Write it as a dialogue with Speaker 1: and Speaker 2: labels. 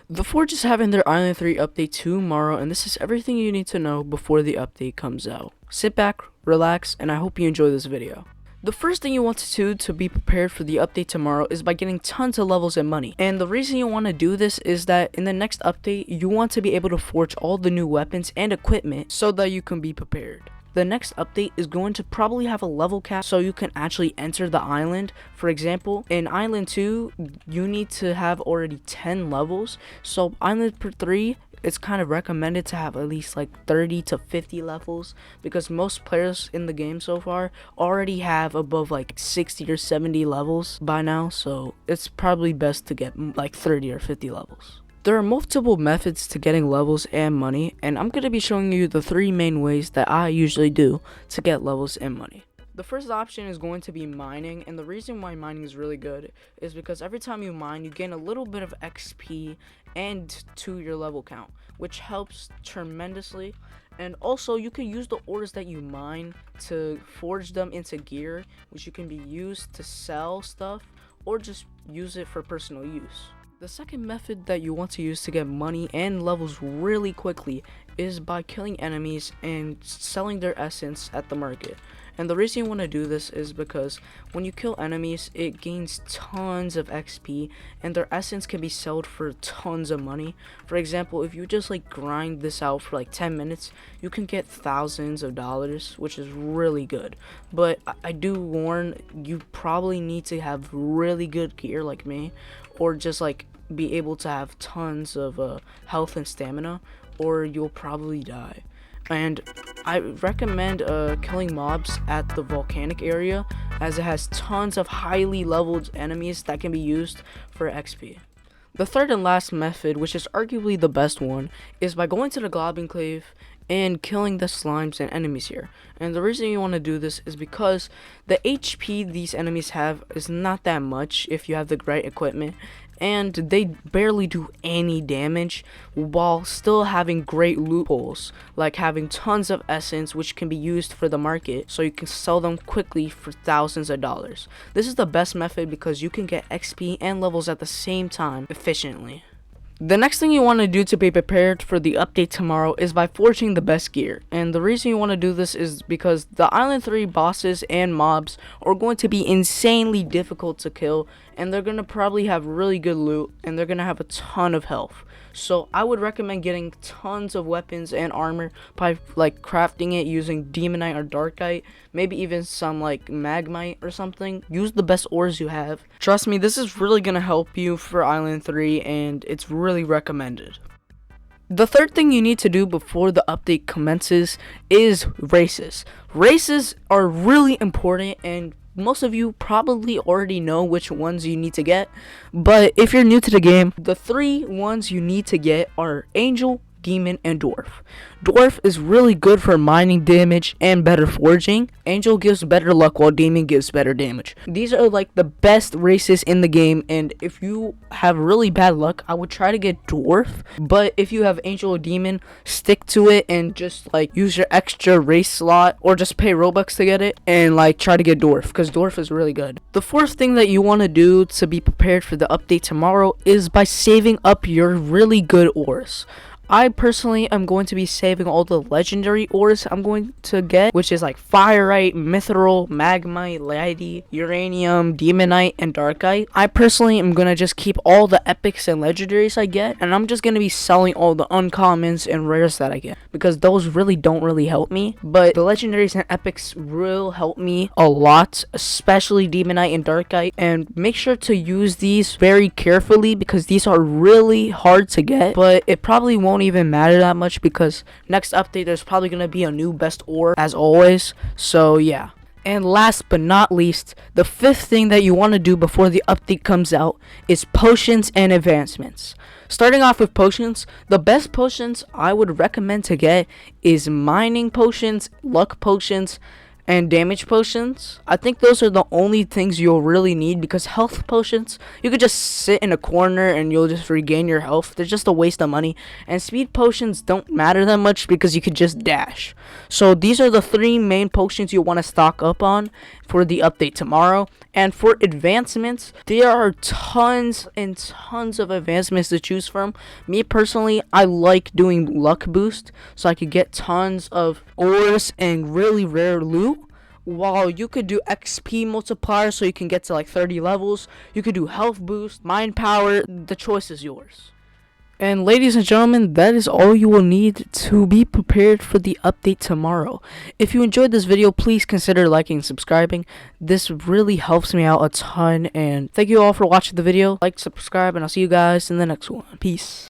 Speaker 1: The Forge is having their Island 3 update tomorrow, and this is everything you need to know before the update comes out. Sit back, relax, and I hope you enjoy this video. The first thing you want to do to be prepared for the update tomorrow is by getting tons of levels and money. And the reason you want to do this is that in the next update, you want to be able to forge all the new weapons and equipment so that you can be prepared. The next update is going to probably have a level cap so you can actually enter the island. For example, in Island 2, you need to have already 10 levels. So Island 3, it's kind of recommended to have at least like 30 to 50 levels because most players in the game so far already have above like 60 or 70 levels by now. So it's probably best to get like 30 or 50 levels. There are multiple methods to getting levels and money, and I'm going to be showing you the 3 main ways that I usually do to get levels and money. The first option is going to be mining, and the reason why mining is really good is because every time you mine, you gain a little bit of XP and to your level count, which helps tremendously. And also, you can use the ores that you mine to forge them into gear, which you can be used to sell stuff or just use it for personal use. The second method that you want to use to get money and levels really quickly is by killing enemies and selling their essence at the market. And the reason you want to do this is because when you kill enemies, it gains tons of XP and their essence can be sold for tons of money. For example, if you just like grind this out for like 10 minutes, you can get thousands of dollars, which is really good. But I do warn, you probably need to have really good gear like me, or just like be able to have tons of health and stamina, or you'll probably die. And I recommend killing mobs at the volcanic area, as it has tons of highly leveled enemies that can be used for XP. The third and last method, which is arguably the best one, is by going to the Glob Enclave and killing the slimes and enemies here. And the reason you want to do this is because the HP these enemies have is not that much if you have the right equipment, and they barely do any damage while still having great loopholes, like having tons of essence which can be used for the market so you can sell them quickly for thousands of dollars. This is the best method because you can get XP and levels at the same time efficiently. The next thing you want to do to be prepared for the update tomorrow is by forging the best gear. And the reason you want to do this is because the Island 3 bosses and mobs are going to be insanely difficult to kill, and they're going to probably have really good loot, and they're going to have a ton of health. So I would recommend getting tons of weapons and armor by like crafting it using Demonite or Darkite, maybe even some like Magmite or something. Use the best ores you have. Trust me, this is really gonna help you for Island 3, and it's really recommended. The third thing you need to do before the update commences is races. Races are really important, and most of you probably already know which ones you need to get, but if you're new to the game, the 3 ones you need to get are Angel, Demon, and Dwarf. Dwarf is really good for mining damage and better forging. Angel gives better luck while Demon gives better damage. These are like the best races in the game, and if you have really bad luck, I would try to get Dwarf. But if you have Angel or Demon, stick to it and just like use your extra race slot or just pay Robux to get it and like try to get Dwarf, because Dwarf is really good. The fourth thing that you want to do to be prepared for the update tomorrow is by saving up your really good ores. I personally am going to be saving all the legendary ores I'm going to get, which is like Fireite, Mithril, Magmite, Lady, Uranium, Demonite, and Darkite. I personally am going to just keep all the epics and legendaries I get, and I'm just going to be selling all the uncommons and rares that I get, because those really don't really help me, but the legendaries and epics will help me a lot, especially Demonite and Darkite. And make sure to use these very carefully because these are really hard to get, but it probably won't even matter that much because next update there's probably gonna be a new best ore as always. So yeah. And last but not least, the fifth thing that you want to do before the update comes out is potions and advancements. Starting off with potions, the best potions I would recommend to get is mining potions, luck potions, and damage potions. I think those are the only things you'll really need, because health potions, you could just sit in a corner and you'll just regain your health. They're just a waste of money. And speed potions don't matter that much because you could just dash. So these are the 3 main potions you want to stock up on for the update tomorrow. And for advancements, there are tons and tons of advancements to choose from. Me personally, I like doing luck boost so I could get tons of ores and really rare loot. While you could do XP multiplier so you can get to like 30 levels. You could do health boost, mind power. The choice is yours. And ladies and gentlemen, that is all you will need to be prepared for the update tomorrow. If you enjoyed this video, please consider liking and subscribing. This really helps me out a ton. And thank you all for watching the video. Like, subscribe, and I'll see you guys in the next one. Peace.